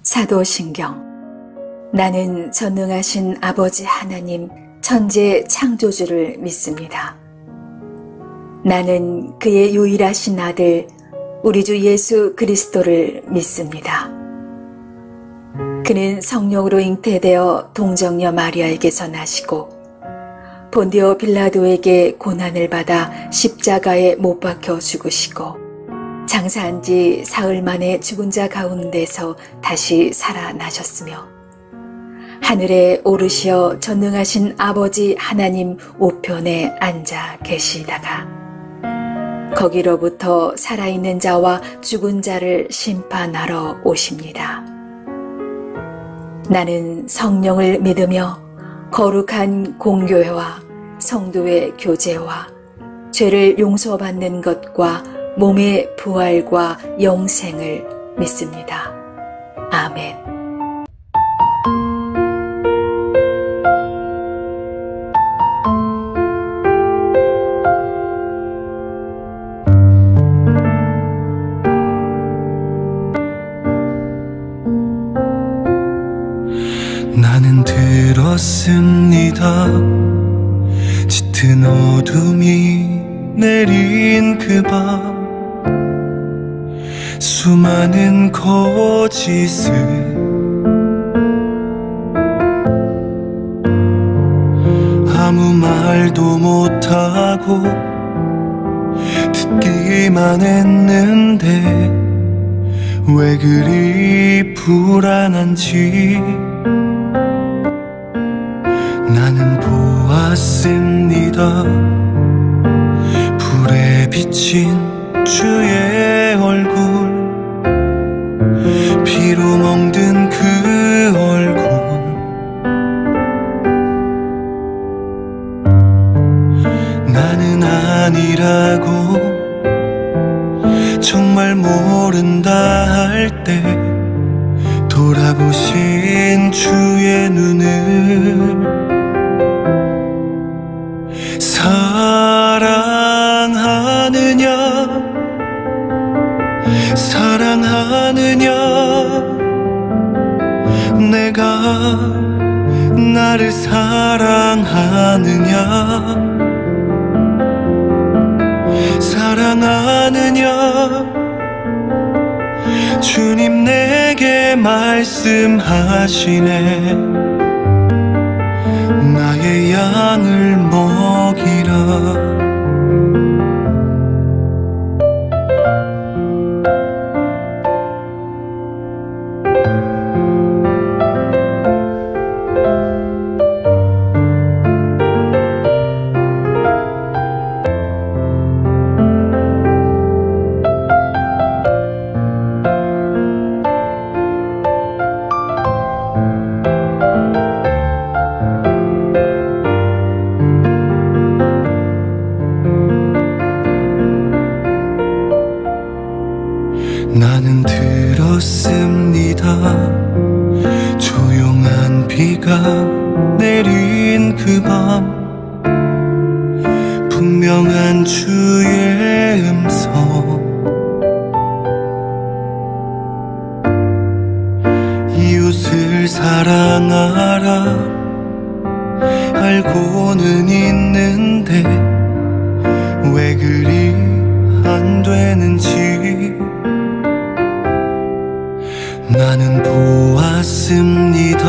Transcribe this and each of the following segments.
사도신경. 나는 전능하신 아버지 하나님 천지의 창조주를 믿습니다. 나는 그의 유일하신 아들 우리 주 예수 그리스도를 믿습니다. 그는 성령으로 잉태되어 동정녀 마리아에게서 나시고 본디오 빌라도에게 고난을 받아 십자가에 못 박혀 죽으시고 장사한 지 사흘 만에 죽은 자 가운데서 다시 살아나셨으며 하늘에 오르시어 전능하신 아버지 하나님 우편에 앉아 계시다가 거기로부터 살아있는 자와 죽은 자를 심판하러 오십니다. 나는 성령을 믿으며 거룩한 공교회와 성도의 교제와 죄를 용서받는 것과 몸의 부활과 영생을 믿습니다. 아멘. 나는 들었습니다. 짙은 어둠이 내린 그 밤 수많은 거짓을 아무 말도 못하고 듣기만 했는데 왜 그리 불안한지 나는 보았습니다. 불에 비친 주의 얼굴, 피로 멍든 그 얼굴, 나는 아니라고 정말 모른다 할 때 돌아보신 주의 눈을 사랑하느냐 내가 나를 사랑하느냐 주님 내게 말씀하시네 나의 양을 먹이라. 나는 들었습니다. 조용한 비가 내린 그 밤 분명한 주의 음성 이웃을 사랑하라 알고는 있는데 왜 그리 안 되는지 나는 보았습니다.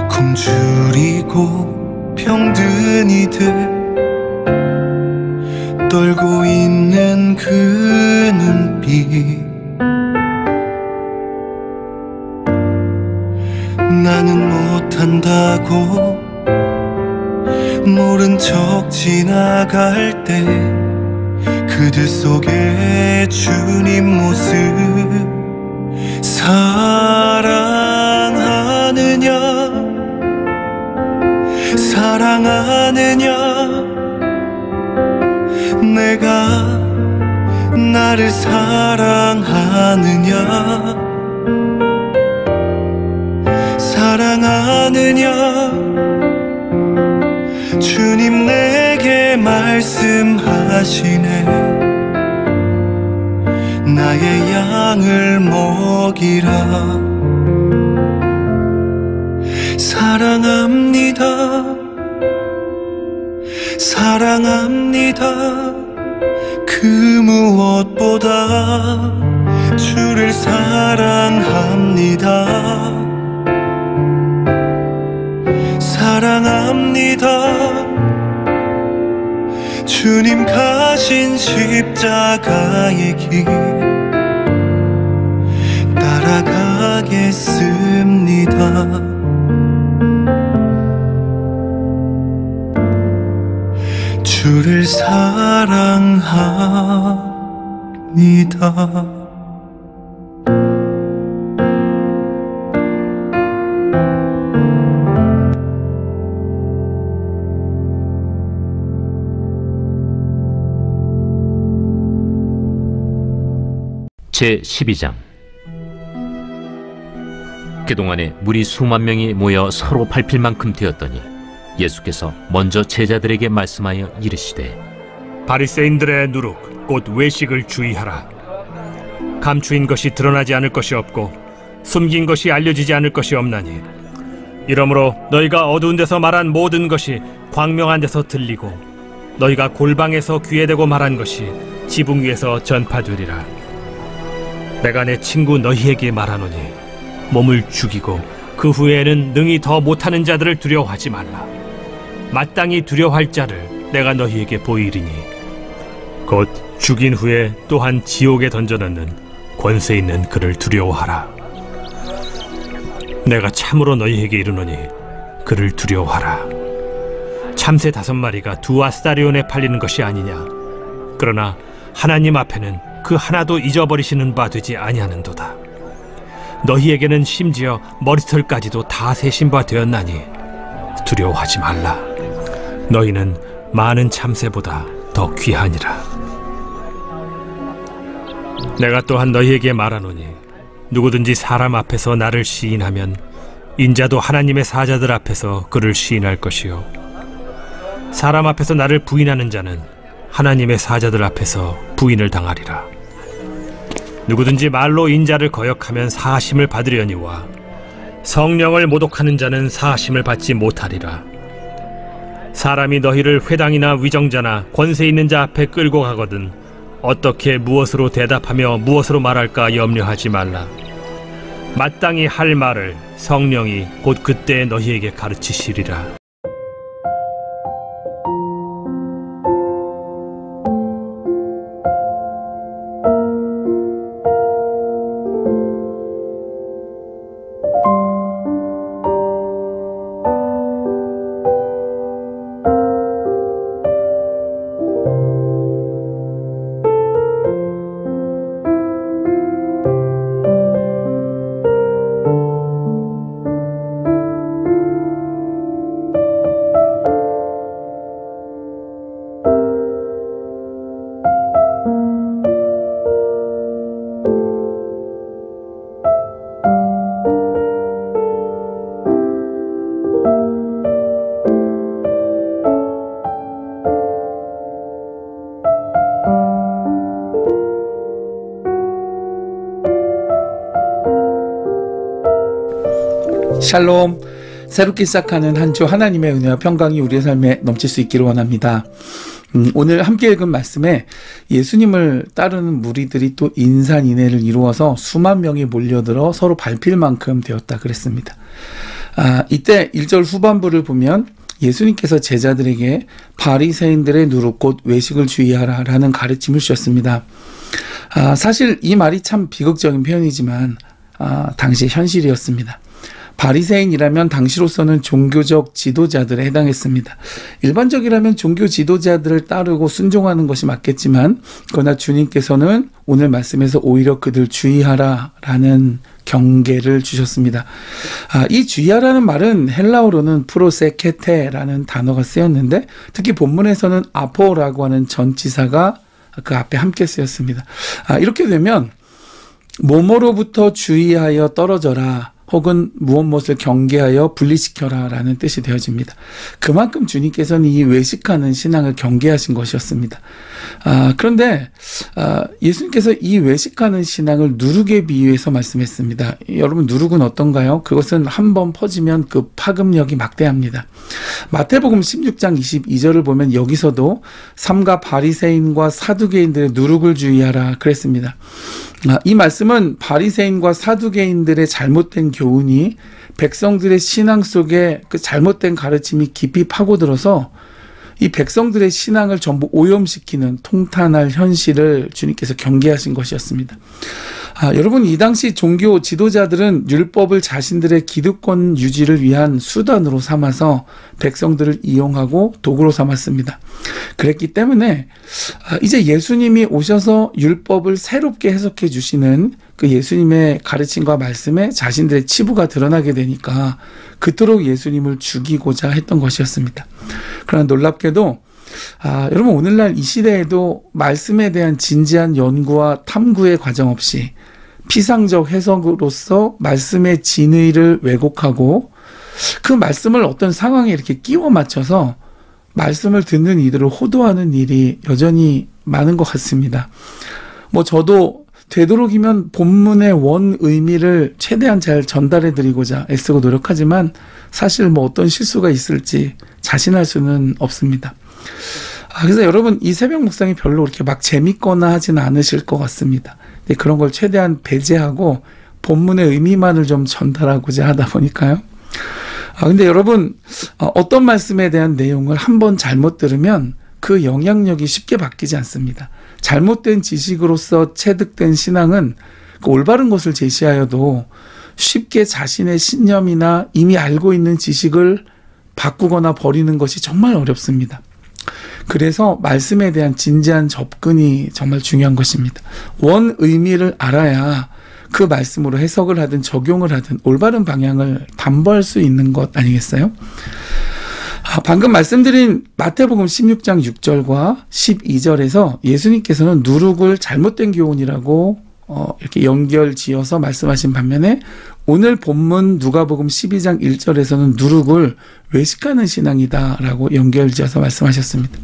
굶주리고 병든 이들 떨고 있는 그 눈빛 나는 못한다고 모른 척 지나갈 때 그들 속에 주님 모습 사랑하느냐 내가 나를 사랑하느냐 주님 내게 말씀하시네 나의 양을 먹이라. 여기라. 사랑합니다. 사랑합니다. 그 무엇보다 주를 사랑합니다. 사랑합니다. 주님 가신 십자가의 길 따라가겠습니다. 주를 사랑합니다. 제12장. 그동안에 무리 수만 명이 모여 서로 밟힐 만큼 되었더니 예수께서 먼저 제자들에게 말씀하여 이르시되, 바리새인들의 누룩 곧 외식을 주의하라. 감추인 것이 드러나지 않을 것이 없고 숨긴 것이 알려지지 않을 것이 없나니, 이러므로 너희가 어두운 데서 말한 모든 것이 광명한 데서 들리고 너희가 골방에서 귀에 대고 말한 것이 지붕 위에서 전파되리라. 내가 내 친구 너희에게 말하노니 몸을 죽이고 그 후에는 능히 더 못하는 자들을 두려워하지 말라. 마땅히 두려워할 자를 내가 너희에게 보이리니 곧 죽인 후에 또한 지옥에 던져넣는 권세 있는 그를 두려워하라. 내가 참으로 너희에게 이르노니 그를 두려워하라. 참새 5마리가 2아스타리온에 팔리는 것이 아니냐. 그러나 하나님 앞에는 그 하나도 잊어버리시는 바 되지 아니하는도다. 너희에게는 심지어 머리털까지도 다 세신 바 되었나니 두려워하지 말라. 너희는 많은 참새보다 더 귀하니라. 내가 또한 너희에게 말하노니 누구든지 사람 앞에서 나를 시인하면 인자도 하나님의 사자들 앞에서 그를 시인할 것이요, 사람 앞에서 나를 부인하는 자는 하나님의 사자들 앞에서 부인을 당하리라. 누구든지 말로 인자를 거역하면 사하심을 받으려니와 성령을 모독하는 자는 사하심을 받지 못하리라. 사람이 너희를 회당이나 위정자나 권세 있는 자 앞에 끌고 가거든 어떻게 무엇으로 대답하며 무엇으로 말할까 염려하지 말라. 마땅히 할 말을 성령이 곧 그때 너희에게 가르치시리라. 샬롬. 새롭게 시작하는 한 주 하나님의 은혜와 평강이 우리의 삶에 넘칠 수 있기를 원합니다. 오늘 함께 읽은 말씀에 예수님을 따르는 무리들이 또 인산인해를 이루어서 수만 명이 몰려들어 서로 밟힐 만큼 되었다 그랬습니다. 이때 1절 후반부를 보면 예수님께서 제자들에게 바리새인들의 누룩 곧 외식을 주의하라 라는 가르침을 주셨습니다. 사실 이 말이 참 비극적인 표현이지만 당시 현실이었습니다. 바리새인이라면 당시로서는 종교적 지도자들에 해당했습니다. 일반적이라면 종교 지도자들을 따르고 순종하는 것이 맞겠지만, 그러나 주님께서는 오늘 말씀에서 오히려 그들 주의하라 라는 경계를 주셨습니다. 이 주의하라는 말은 헬라어로는 프로세케테라는 단어가 쓰였는데, 특히 본문에서는 아포라고 하는 전치사가 그 앞에 함께 쓰였습니다. 이렇게 되면 뭐뭐로부터 주의하여 떨어져라 혹은 무엇을 경계하여 분리시켜라 라는 뜻이 되어집니다. 그만큼 주님께서는 이 외식하는 신앙을 경계하신 것이었습니다. 그런데 예수님께서 이 외식하는 신앙을 누룩에 비유해서 말씀했습니다. 여러분, 누룩은 어떤가요? 그것은 한번 퍼지면 그 파급력이 막대합니다. 마태복음 16장 22절을 보면 여기서도 삼가 바리새인과 사두개인들의 누룩을 주의하라 그랬습니다. 이 말씀은 바리새인과 사두개인들의 잘못된 교훈이 백성들의 신앙 속에 그 잘못된 가르침이 깊이 파고들어서 이 백성들의 신앙을 전부 오염시키는 통탄할 현실을 주님께서 경계하신 것이었습니다. 여러분, 이 당시 종교 지도자들은 율법을 자신들의 기득권 유지를 위한 수단으로 삼아서 백성들을 이용하고 도구로 삼았습니다. 그랬기 때문에 이제 예수님이 오셔서 율법을 새롭게 해석해 주시는 그 예수님의 가르침과 말씀에 자신들의 치부가 드러나게 되니까 그토록 예수님을 죽이고자 했던 것이었습니다. 그러나 놀랍게도 여러분, 오늘날 이 시대에도 말씀에 대한 진지한 연구와 탐구의 과정 없이 피상적 해석으로서 말씀의 진의를 왜곡하고 그 말씀을 어떤 상황에 이렇게 끼워 맞춰서 말씀을 듣는 이들을 호도하는 일이 여전히 많은 것 같습니다. 저도 되도록이면 본문의 원 의미를 최대한 잘 전달해 드리고자 애쓰고 노력하지만 사실 어떤 실수가 있을지 자신할 수는 없습니다. 그래서 여러분, 이 새벽 묵상이 별로 그렇게 막 재밌거나 하진 않으실 것 같습니다. 그런 걸 최대한 배제하고 본문의 의미만을 좀 전달하고자 하다 보니까요. 근데 여러분, 어떤 말씀에 대한 내용을 한번 잘못 들으면 그 영향력이 쉽게 바뀌지 않습니다. 잘못된 지식으로서 체득된 신앙은 그 올바른 것을 제시하여도 쉽게 자신의 신념이나 이미 알고 있는 지식을 바꾸거나 버리는 것이 정말 어렵습니다. 그래서 말씀에 대한 진지한 접근이 정말 중요한 것입니다. 원 의미를 알아야 그 말씀으로 해석을 하든 적용을 하든 올바른 방향을 담보할 수 있는 것 아니겠어요? 방금 말씀드린 마태복음 16장 6절과 12절에서 예수님께서는 누룩을 잘못된 교훈이라고 이렇게 연결지어서 말씀하신 반면에 오늘 본문 누가복음 12장 1절에서는 누룩을 외식하는 신앙이다라고 연결지어서 말씀하셨습니다.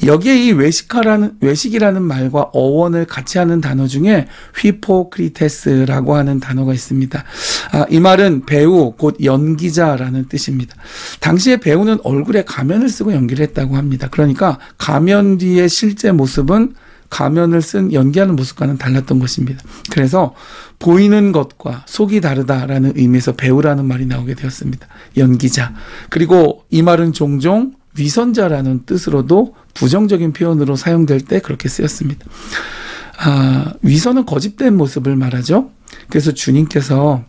여기에 이 외식이라는 말과 어원을 같이 하는 단어 중에 휘포크리테스라고 하는 단어가 있습니다. 이 말은 배우, 곧 연기자라는 뜻입니다. 당시에 배우는 얼굴에 가면을 쓰고 연기를 했다고 합니다. 그러니까 가면 뒤의 실제 모습은 가면을 쓴 연기하는 모습과는 달랐던 것입니다. 그래서 보이는 것과 속이 다르다라는 의미에서 배우라는 말이 나오게 되었습니다. 연기자. 그리고 이 말은 종종 위선자라는 뜻으로도 부정적인 표현으로 사용될 때 그렇게 쓰였습니다. 위선은 거짓된 모습을 말하죠. 그래서 주님께서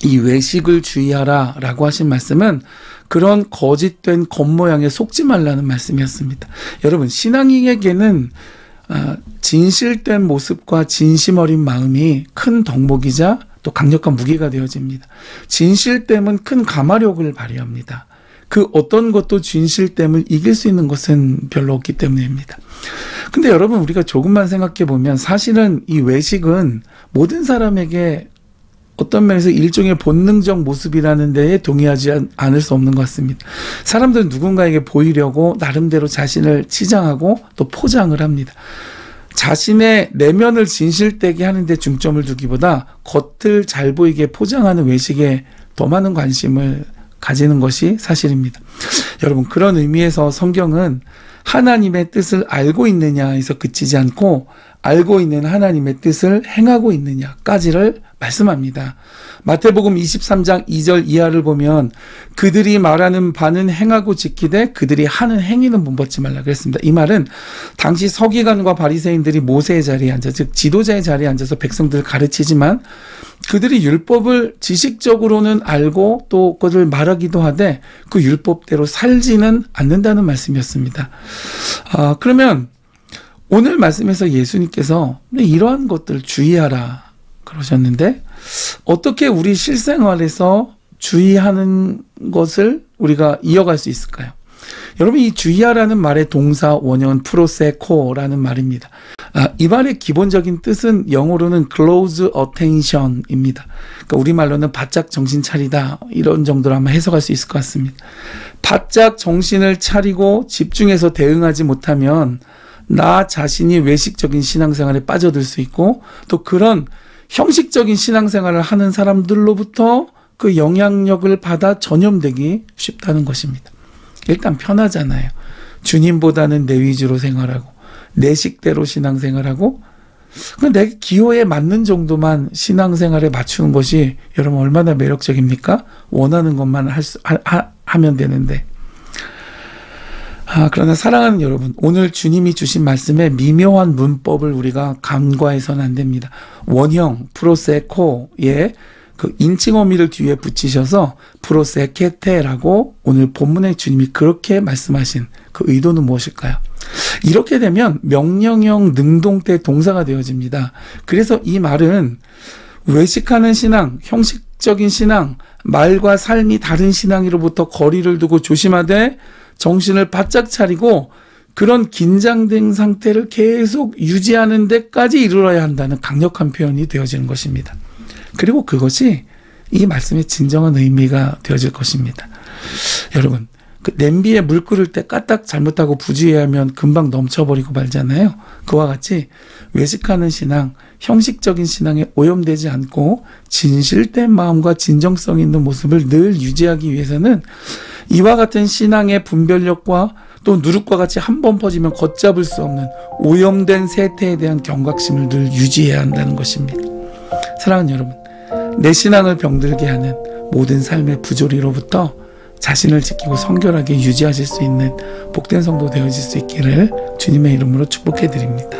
이 외식을 주의하라 라고 하신 말씀은 그런 거짓된 겉모양에 속지 말라는 말씀이었습니다. 여러분, 신앙인에게는 진실된 모습과 진심 어린 마음이 큰 덕목이자 또 강력한 무기가 되어집니다. 진실됨은 큰 가마력을 발휘합니다. 그 어떤 것도 진실됨을 이길 수 있는 것은 별로 없기 때문입니다. 근데 여러분, 우리가 조금만 생각해 보면 사실은 이 외식은 모든 사람에게 어떤 면에서 일종의 본능적 모습이라는 데에 동의하지 않을 수 없는 것 같습니다. 사람들은 누군가에게 보이려고 나름대로 자신을 치장하고 또 포장을 합니다. 자신의 내면을 진실되게 하는 데 중점을 두기보다 겉을 잘 보이게 포장하는 외식에 더 많은 관심을 가지는 것이 사실입니다. 여러분, 그런 의미에서 성경은 하나님의 뜻을 알고 있느냐에서 그치지 않고 알고 있는 하나님의 뜻을 행하고 있느냐까지를 말씀합니다. 마태복음 23장 2절 이하를 보면 그들이 말하는 바는 행하고 지키되 그들이 하는 행위는 본받지 말라 그랬습니다. 이 말은 당시 서기관과 바리새인들이 모세의 자리에 앉아, 즉 지도자의 자리에 앉아서 백성들을 가르치지만 그들이 율법을 지식적으로는 알고 또 그것을 말하기도 하되 그 율법대로 살지는 않는다는 말씀이었습니다. 그러면 오늘 말씀에서 예수님께서 이러한 것들 주의하라 그러셨는데 어떻게 우리 실생활에서 주의하는 것을 우리가 이어갈 수 있을까요? 여러분, 이 주의하라는 말의 동사 원형은 프로세코라는 말입니다. 이 말의 기본적인 뜻은 영어로는 close attention입니다. 그러니까 우리말로는 바짝 정신 차리다, 이런 정도로 아마 해석할 수 있을 것 같습니다. 바짝 정신을 차리고 집중해서 대응하지 못하면 나 자신이 외식적인 신앙생활에 빠져들 수 있고, 또 그런 형식적인 신앙생활을 하는 사람들로부터 그 영향력을 받아 전염되기 쉽다는 것입니다. 일단 편하잖아요. 주님보다는 내 위주로 생활하고 내 식대로 신앙생활하고, 내 기호에 맞는 정도만 신앙생활에 맞추는 것이 여러분 얼마나 매력적입니까? 원하는 것만 하면 되는데. 그러나 사랑하는 여러분, 오늘 주님이 주신 말씀에 미묘한 문법을 우리가 간과해서는 안 됩니다. 원형 프로세코의 그 인칭어미를 뒤에 붙이셔서 프로세케테라고 오늘 본문에 주님이 그렇게 말씀하신 그 의도는 무엇일까요? 이렇게 되면 명령형 능동태 동사가 되어집니다. 그래서 이 말은 외식하는 신앙, 형식적인 신앙, 말과 삶이 다른 신앙으로부터 거리를 두고 조심하되 정신을 바짝 차리고 그런 긴장된 상태를 계속 유지하는 데까지 이르러야 한다는 강력한 표현이 되어지는 것입니다. 그리고 그것이 이 말씀의 진정한 의미가 되어질 것입니다. 여러분, 그 냄비에 물 끓을 때 까딱 잘못하고 부주의하면 금방 넘쳐버리고 말잖아요. 그와 같이 외식하는 신앙, 형식적인 신앙에 오염되지 않고 진실된 마음과 진정성 있는 모습을 늘 유지하기 위해서는 이와 같은 신앙의 분별력과 또 누룩과 같이 한 번 퍼지면 걷잡을 수 없는 오염된 세태에 대한 경각심을 늘 유지해야 한다는 것입니다. 사랑하는 여러분, 내 신앙을 병들게 하는 모든 삶의 부조리로부터 자신을 지키고 성결하게 유지하실 수 있는 복된 성도 되어질 수 있기를 주님의 이름으로 축복해 드립니다.